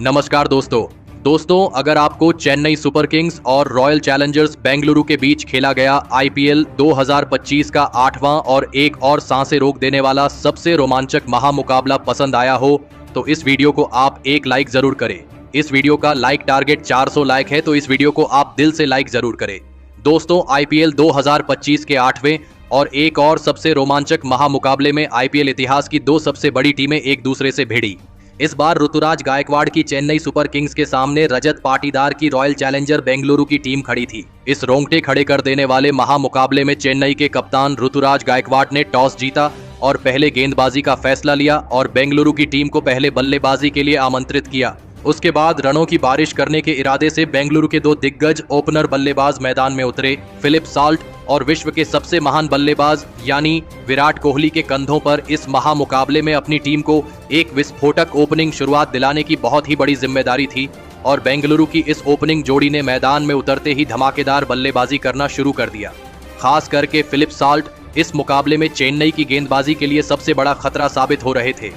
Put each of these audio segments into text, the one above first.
नमस्कार दोस्तों अगर आपको चेन्नई सुपर किंग्स और रॉयल चैलेंजर्स बेंगलुरु के बीच खेला गया आईपीएल 2025 का 8वां और एक और सांसें रोक देने वाला सबसे रोमांचक महामुकाबला पसंद आया हो तो इस वीडियो को आप एक लाइक जरूर करें। इस वीडियो का लाइक टारगेट 400 लाइक है तो इस वीडियो को आप दिल से लाइक जरूर करें। दोस्तों, आईपीएल 2025 के 8वें और एक और सबसे रोमांचक महामुकाबले में आईपीएल इतिहास की दो सबसे बड़ी टीमें एक दूसरे से भिड़ी। इस बार ऋतुराज गायकवाड़ की चेन्नई सुपर किंग्स के सामने रजत पाटीदार की रॉयल चैलेंजर बेंगलुरु की टीम खड़ी थी। इस रोंगटे खड़े कर देने वाले महामुकाबले में चेन्नई के कप्तान ऋतुराज गायकवाड़ ने टॉस जीता और पहले गेंदबाजी का फैसला लिया और बेंगलुरु की टीम को पहले बल्लेबाजी के लिए आमंत्रित किया। उसके बाद रनों की बारिश करने के इरादे से बेंगलुरु के दो दिग्गज ओपनर बल्लेबाज मैदान में उतरे। फिलिप साल्ट और विश्व के सबसे महान बल्लेबाज यानी विराट कोहली के कंधों पर इस महामुकाबले में अपनी टीम को एक विस्फोटक ओपनिंग शुरुआत दिलाने की बहुत ही बड़ी जिम्मेदारी थी और बेंगलुरु की इस ओपनिंग जोड़ी ने मैदान में उतरते ही धमाकेदार बल्लेबाजी करना शुरू कर दिया। खास करके फिलिप साल्ट इस मुकाबले में चेन्नई की गेंदबाजी के लिए सबसे बड़ा खतरा साबित हो रहे थे।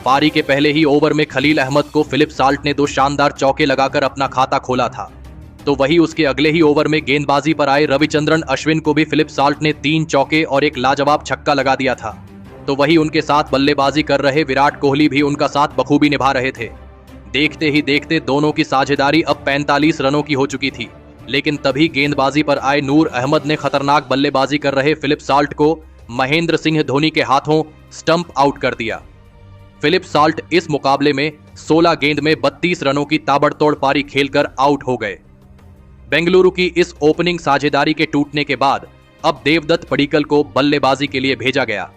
पारी के पहले ही ओवर में खलील अहमद को फिलिप साल्ट ने दो शानदार चौके लगाकर अपना खाता खोला था, तो वही उसके अगले ही ओवर में गेंदबाजी पर आए रविचंद्रन अश्विन को भी फिलिप साल्ट ने 3 चौके और एक लाजवाब छक्का लगा दिया था। तो वही उनके साथ बल्लेबाजी कर रहे विराट कोहली भी उनका साथ बखूबी निभा रहे थे। देखते ही देखते दोनों की साझेदारी अब 45 रनों की हो चुकी थी, लेकिन तभी गेंदबाजी पर आए नूर अहमद ने खतरनाक बल्लेबाजी कर रहे फिलिप साल्ट को महेंद्र सिंह धोनी के हाथों स्टंप आउट कर दिया। फिलिप साल्ट इस मुकाबले में 16 गेंद में 32 रनों की ताबड़तोड़ पारी खेलकर आउट हो गए। बेंगलुरु की इस ओपनिंग साझेदारी के टूटने के बाद अब देवदत्त पडिक्कल को बल्लेबाजी के लिए भेजा गया।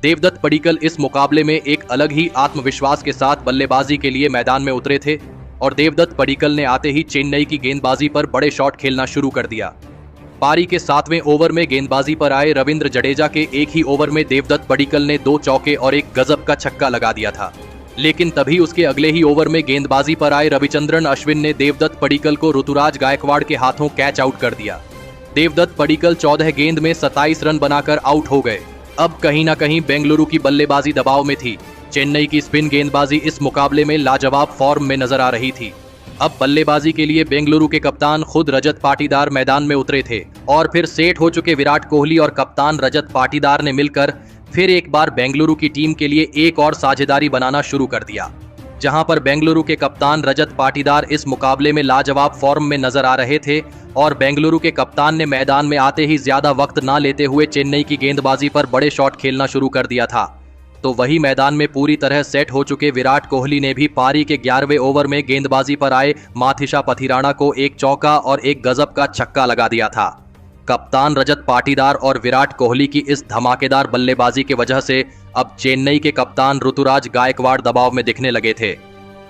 देवदत्त पडिक्कल इस मुकाबले में एक अलग ही आत्मविश्वास के साथ बल्लेबाजी के लिए मैदान में उतरे थे और देवदत्त पडिक्कल ने आते ही चेन्नई की गेंदबाजी पर बड़े शॉट खेलना शुरू कर दिया। पारी के 7वें ओवर में गेंदबाजी पर आए रविंद्र जडेजा के एक ही ओवर में देवदत्त पडिक्कल ने 2 चौके और एक गजब का छक्का लगा दिया था, लेकिन तभी उसके अगले ही ओवर में गेंदबाजी पर आए रविचंद्रन अश्विन ने देवदत्त पडिक्कल को ऋतुराज गायकवाड़ के हाथों कैच आउट कर दिया। देवदत्त पडिक्कल 14 गेंद में 27 रन बनाकर आउट हो गए। अब कहीं ना कहीं बेंगलुरु की बल्लेबाजी दबाव में थी। चेन्नई की स्पिन गेंदबाजी इस मुकाबले में लाजवाब फॉर्म में नजर आ रही थी। अब बल्लेबाजी के लिए बेंगलुरु के कप्तान खुद रजत पाटीदार मैदान में उतरे थे और फिर सेट हो चुके विराट कोहली और कप्तान रजत पाटीदार ने मिलकर फिर एक बार बेंगलुरु की टीम के लिए एक और साझेदारी बनाना शुरू कर दिया, जहां पर बेंगलुरु के कप्तान रजत पाटीदार इस मुकाबले में लाजवाब फॉर्म में नजर आ रहे थे और बेंगलुरु के कप्तान ने मैदान में आते ही ज्यादा वक्त ना लेते हुए चेन्नई की गेंदबाजी पर बड़े शॉट खेलना शुरू कर दिया था। तो वही मैदान में पूरी तरह सेट हो चुके विराट कोहली ने भी पारी के 11वें ओवर में गेंदबाजी पर आए माथिशा पथिराणा को एक चौका और एक गजब का छक्का लगा दिया था। कप्तान रजत पाटीदार और विराट कोहली की इस धमाकेदार बल्लेबाजी की वजह से अब चेन्नई के कप्तान ऋतुराज गायकवाड़ दबाव में दिखने लगे थे।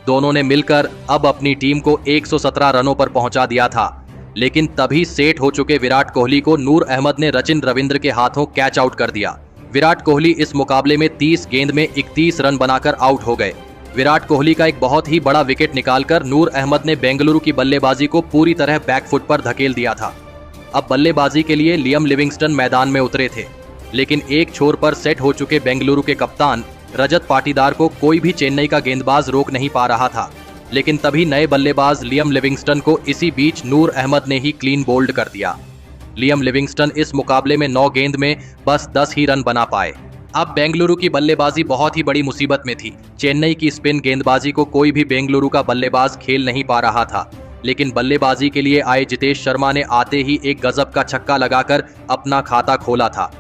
दोनों ने मिलकर अब अपनी टीम को 117 रनों पर पहुंचा दिया था, लेकिन तभी सेट हो चुके विराट कोहली को नूर अहमद ने सचिन रविंद्र के हाथों कैच आउट कर दिया। विराट कोहली इस मुकाबले में 30 गेंद में 31 रन बनाकर आउट हो गए। विराट कोहली का एक बहुत ही बड़ा विकेट निकालकर नूर अहमद ने बेंगलुरु की बल्लेबाजी को पूरी तरह बैकफुट पर धकेल दिया था। अब बल्लेबाजी के लिए लियम लिविंगस्टन मैदान में उतरे थे, लेकिन एक छोर पर सेट हो चुके बेंगलुरु के कप्तान रजत पाटीदार को कोई भी चेन्नई का गेंदबाज रोक नहीं पा रहा था। लेकिन तभी नए बल्लेबाज लियम लिविंगस्टन को इसी बीच नूर अहमद ने ही क्लीन बोल्ड कर दिया। लियम लिविंगस्टन इस मुकाबले में 9 गेंद में बस 10 ही रन बना पाए। अब बेंगलुरु की बल्लेबाजी बहुत ही बड़ी मुसीबत में थी। चेन्नई की स्पिन गेंदबाजी को कोई भी बेंगलुरु का बल्लेबाज खेल नहीं पा रहा था, लेकिन बल्लेबाजी के लिए आए जितेश शर्मा ने आते ही एक गजब का छक्का लगाकर अपना खाता खोला था।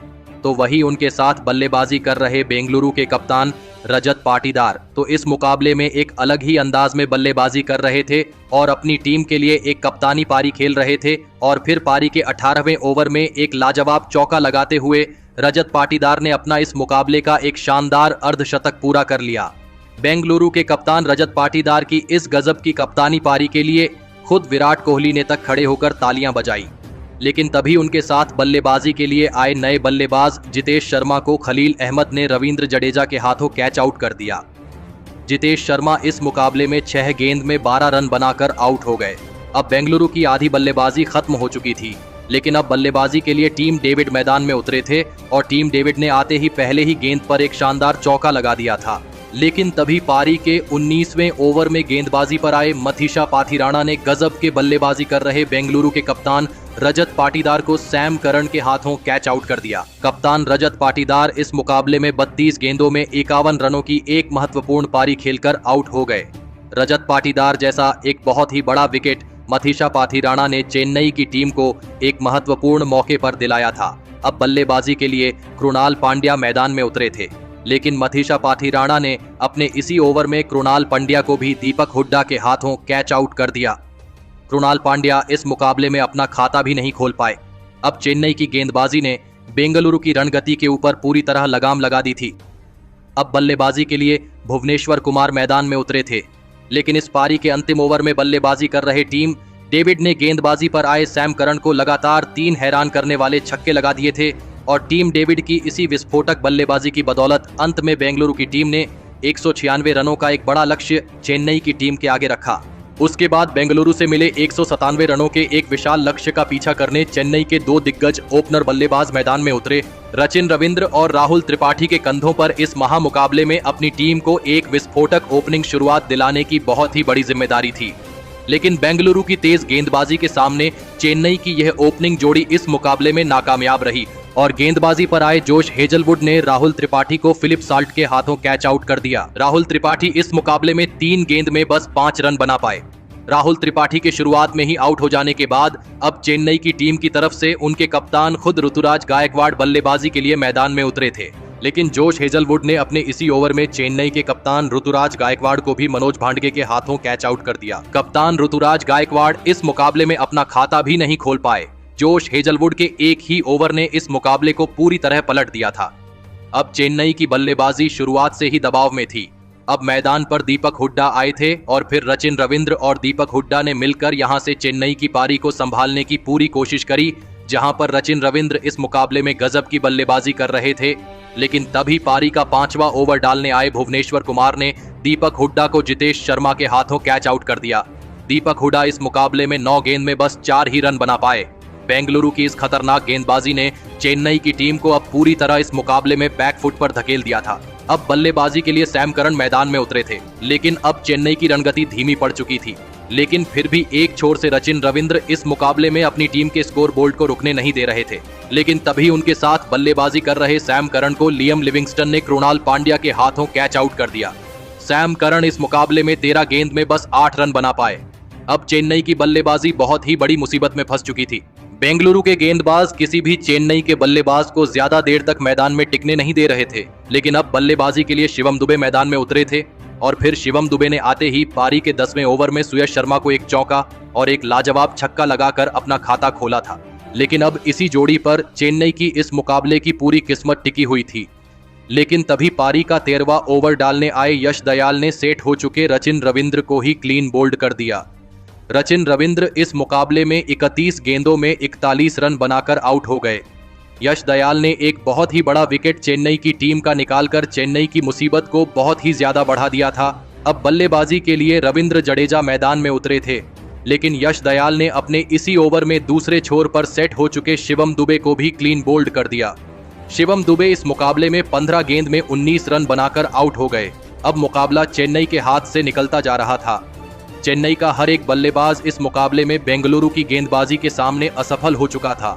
तो वही उनके साथ बल्लेबाजी कर रहे बेंगलुरु के कप्तान रजत पाटीदार तो इस मुकाबले में एक अलग ही अंदाज में बल्लेबाजी कर रहे थे और अपनी टीम के लिए एक कप्तानी पारी खेल रहे थे। और फिर पारी के 18वें ओवर में एक लाजवाब चौका लगाते हुए रजत पाटीदार ने अपना इस मुकाबले का एक शानदार अर्धशतक पूरा कर लिया। बेंगलुरु के कप्तान रजत पाटीदार की इस गजब की कप्तानी पारी के लिए खुद विराट कोहली ने तक खड़े होकर तालियां बजाई, लेकिन तभी उनके साथ बल्लेबाजी के लिए आए नए बल्लेबाज जितेश शर्मा को खलील अहमद ने रविंद्र जडेजा के हाथों कैच आउट कर दिया। जितेश शर्मा इस मुकाबले में 6 गेंद में 12 रन बनाकर आउट हो गए। अब बेंगलुरु की आधी बल्लेबाजी खत्म हो चुकी थी, लेकिन अब बल्लेबाजी के लिए टीम डेविड मैदान में उतरे थे और टीम डेविड ने आते ही पहले ही गेंद पर एक शानदार चौका लगा दिया था। लेकिन तभी पारी के 19वें ओवर में गेंदबाजी पर आए मथीशा पाथिराणा ने गजब के बल्लेबाजी कर रहे बेंगलुरु के कप्तान रजत पाटीदार को सैम करन के हाथों कैच आउट कर दिया। कप्तान रजत पाटीदार इस मुकाबले में 32 गेंदों में 51 रनों की एक महत्वपूर्ण पारी खेलकर आउट हो गए। रजत पाटीदार जैसा एक बहुत ही बड़ा विकेट मथीशा पाथिराणा ने चेन्नई की टीम को एक महत्वपूर्ण मौके पर दिलाया था। अब बल्लेबाजी के लिए कृणाल पांड्या मैदान में उतरे थे, लेकिन मथीशा पाथिराणा ने अपने इसी ओवर में कृणाल पांड्या को भी दीपक हुड्डा के हाथों कैच आउट कर दिया। कृणाल पांड्या इस मुकाबले में अपना खाता भी नहीं खोल पाए। अब चेन्नई की गेंदबाजी ने बेंगलुरु की रणगति के ऊपर पूरी तरह लगाम लगा दी थी। अब बल्लेबाजी के लिए भुवनेश्वर कुमार मैदान में उतरे थे, लेकिन इस पारी के अंतिम ओवर में बल्लेबाजी कर रहे टीम डेविड ने गेंदबाजी पर आए सैम करन को लगातार 3 हैरान करने वाले छक्के लगा दिए थे और टीम डेविड की इसी विस्फोटक बल्लेबाजी की बदौलत अंत में बेंगलुरु की टीम ने 196 रनों का एक बड़ा लक्ष्य चेन्नई की टीम के आगे रखा। उसके बाद बेंगलुरु से मिले 197 रनों के एक विशाल लक्ष्य का पीछा करने चेन्नई के 2 दिग्गज ओपनर बल्लेबाज मैदान में उतरे। रचिन रविंद्र और राहुल त्रिपाठी के कंधों पर इस महामुकाबले में अपनी टीम को एक विस्फोटक ओपनिंग शुरुआत दिलाने की बहुत ही बड़ी जिम्मेदारी थी, लेकिन बेंगलुरु की तेज गेंदबाजी के सामने चेन्नई की यह ओपनिंग जोड़ी इस मुकाबले में नाकामयाब रही और गेंदबाजी पर आए जोश हेजलवुड ने राहुल त्रिपाठी को फिलिप साल्ट के हाथों कैच आउट कर दिया। राहुल त्रिपाठी इस मुकाबले में 3 गेंद में बस 5 रन बना पाए। राहुल त्रिपाठी के शुरुआत में ही आउट हो जाने के बाद अब चेन्नई की टीम की तरफ से उनके कप्तान खुद ऋतुराज गायकवाड़ बल्लेबाजी के लिए मैदान में उतरे थे, लेकिन जोश हेजलवुड ने अपने इसी ओवर में चेन्नई के कप्तान ऋतुराज गायकवाड़ को भी मनोज भांडगे के हाथों कैच आउट कर दिया। कप्तान ऋतुराज गायकवाड़ इस मुकाबले में अपना खाता भी नहीं खोल पाए। जोश हेजलवुड के एक ही ओवर ने इस मुकाबले को पूरी तरह पलट दिया था। अब चेन्नई की बल्लेबाजी शुरुआत से ही दबाव में थी। अब मैदान पर दीपक हुड्डा आए थे और फिर रचिन रविंद्र और दीपक हुड्डा ने मिलकर यहां से चेन्नई की पारी को संभालने की पूरी कोशिश करी, जहां पर रचिन रविंद्र इस मुकाबले में गजब की बल्लेबाजी कर रहे थे। लेकिन तभी पारी का 5वां ओवर डालने आए भुवनेश्वर कुमार ने दीपक हुड्डा को जितेश शर्मा के हाथों कैच आउट कर दिया। दीपक हुड्डा इस मुकाबले में 9 गेंद में बस 4 ही रन बना पाए। बेंगलुरु की इस खतरनाक गेंदबाजी ने चेन्नई की टीम को अब पूरी तरह इस मुकाबले में बैकफुट पर धकेल दिया था। अब बल्लेबाजी के लिए सैम करन मैदान में उतरे थे, लेकिन अब चेन्नई की रणगति धीमी पड़ चुकी थी। लेकिन फिर भी एक छोर से रचिन रविंद्र इस मुकाबले में अपनी टीम के स्कोर बोर्ड को रुकने नहीं दे रहे थे, लेकिन तभी उनके साथ बल्लेबाजी कर रहे सैम करन को लियम लिविंगस्टन ने कृणाल पांड्या के हाथों कैच आउट कर दिया। सैम करन इस मुकाबले में 13 गेंद में बस 8 रन बना पाए। अब चेन्नई की बल्लेबाजी बहुत ही बड़ी मुसीबत में फंस चुकी थी। बेंगलुरु के गेंदबाज किसी भी चेन्नई के बल्लेबाज को ज्यादा देर तक मैदान में टिकने नहीं दे रहे थे, लेकिन अब बल्लेबाजी के लिए शिवम दुबे मैदान में उतरे थे और फिर शिवम दुबे ने आते ही पारी के 10वें ओवर में सुयश शर्मा को एक चौका और एक लाजवाब छक्का लगाकर अपना खाता खोला था। लेकिन अब इसी जोड़ी पर चेन्नई की इस मुकाबले की पूरी किस्मत टिकी हुई थी। लेकिन तभी पारी का 13वां ओवर डालने आए यश दयाल ने सेट हो चुके रचिन रविंद्र को ही क्लीन बोल्ड कर दिया। रचिन रविंद्र इस मुकाबले में 31 गेंदों में 41 रन बनाकर आउट हो गए। यश दयाल ने एक बहुत ही बड़ा विकेट चेन्नई की टीम का निकालकर चेन्नई की मुसीबत को बहुत ही ज्यादा बढ़ा दिया था। अब बल्लेबाजी के लिए रविंद्र जडेजा मैदान में उतरे थे, लेकिन यश दयाल ने अपने इसी ओवर में दूसरे छोर पर सेट हो चुके शिवम दुबे को भी क्लीन बोल्ड कर दिया। शिवम दुबे इस मुकाबले में 15 गेंद में 19 रन बनाकर आउट हो गए। अब मुकाबला चेन्नई के हाथ से निकलता जा रहा था। चेन्नई का हर एक बल्लेबाज इस मुकाबले में बेंगलुरु की गेंदबाजी के सामने असफल हो चुका था।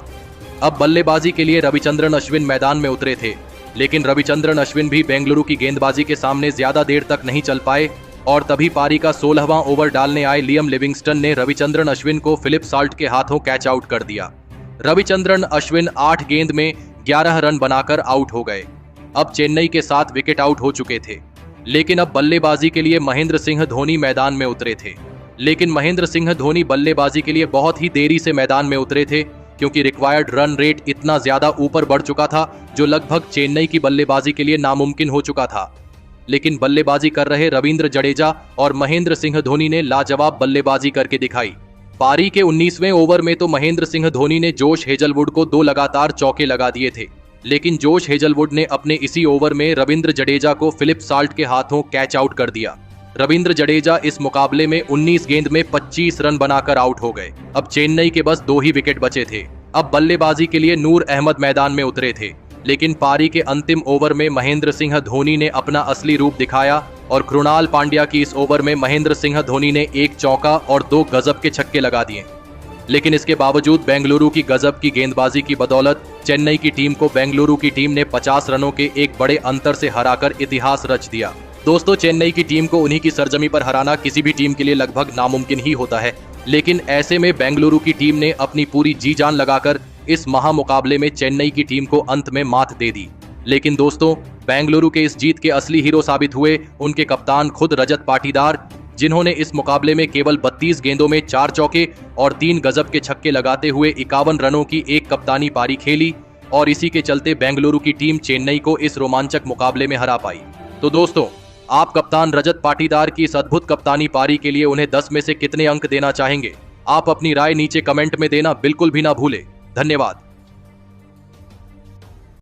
अब बल्लेबाजी के लिए रविचंद्रन अश्विन मैदान में उतरे थे, लेकिन रविचंद्रन अश्विन भी बेंगलुरु की गेंदबाजी के सामने ज्यादा देर तक नहीं चल पाए और तभी पारी का 16वां ओवर डालने आए लियम लिविंगस्टन ने रविचंद्रन अश्विन को फिलिप साल्ट के हाथों कैच आउट कर दिया। रविचंद्रन अश्विन 8 गेंद में 11 रन बनाकर आउट हो गए। अब चेन्नई के 7 विकेट आउट हो चुके थे, लेकिन अब बल्लेबाजी के लिए महेंद्र सिंह धोनी मैदान में उतरे थे। लेकिन महेंद्र सिंह धोनी बल्लेबाजी के लिए बहुत ही देरी से मैदान में उतरे थे, क्योंकि रिक्वायर्ड रन रेट इतना ज्यादा ऊपर बढ़ चुका था जो लगभग चेन्नई की बल्लेबाजी के लिए नामुमकिन हो चुका था। लेकिन बल्लेबाजी कर रहे रविंद्र जडेजा और महेंद्र सिंह धोनी ने लाजवाब बल्लेबाजी करके दिखाई। पारी के 19वें ओवर में तो महेंद्र सिंह धोनी ने जोश हेजलवुड को 2 लगातार चौके लगा दिए थे, लेकिन जोश हेजलवुड ने अपने इसी ओवर में रविंद्र जडेजा को फिलिप साल्ट के हाथों कैच आउट कर दिया। रविंद्र जडेजा इस मुकाबले में 19 गेंद में 25 रन बनाकर आउट हो गए। अब चेन्नई के बस 2 ही विकेट बचे थे। अब बल्लेबाजी के लिए नूर अहमद मैदान में उतरे थे, लेकिन पारी के अंतिम ओवर में महेंद्र सिंह धोनी ने अपना असली रूप दिखाया और कृणाल पांड्या की इस ओवर में महेंद्र सिंह धोनी ने एक चौका और 2 गजब के छक्के लगा दिए। लेकिन इसके बावजूद बेंगलुरु की गजब की गेंदबाजी की बदौलत चेन्नई की टीम को बेंगलुरु की टीम ने 50 रनों के एक बड़े अंतर से हराकर इतिहास रच दिया। दोस्तों, चेन्नई की टीम को उन्हीं की सरजमी पर हराना किसी भी टीम के लिए लगभग नामुमकिन ही होता है, लेकिन ऐसे में बेंगलुरु की टीम ने अपनी पूरी जी जान लगाकर इस महामुकाबले में चेन्नई की टीम को अंत में मात दे दी। लेकिन दोस्तों, बेंगलुरु के इस जीत के असली हीरो साबित हुए उनके कप्तान खुद रजत पाटीदार, जिन्होंने इस मुकाबले में केवल 32 गेंदों में 4 चौके और 3 गजब के छक्के लगाते हुए 51 रनों की एक कप्तानी पारी खेली और इसी के चलते बेंगलुरु की टीम चेन्नई को इस रोमांचक मुकाबले में हरा पाई। तो दोस्तों, आप कप्तान रजत पाटीदार की इस अद्भुत कप्तानी पारी के लिए उन्हें 10 में से कितने अंक देना चाहेंगे? आप अपनी राय नीचे कमेंट में देना बिल्कुल भी ना भूले। धन्यवाद।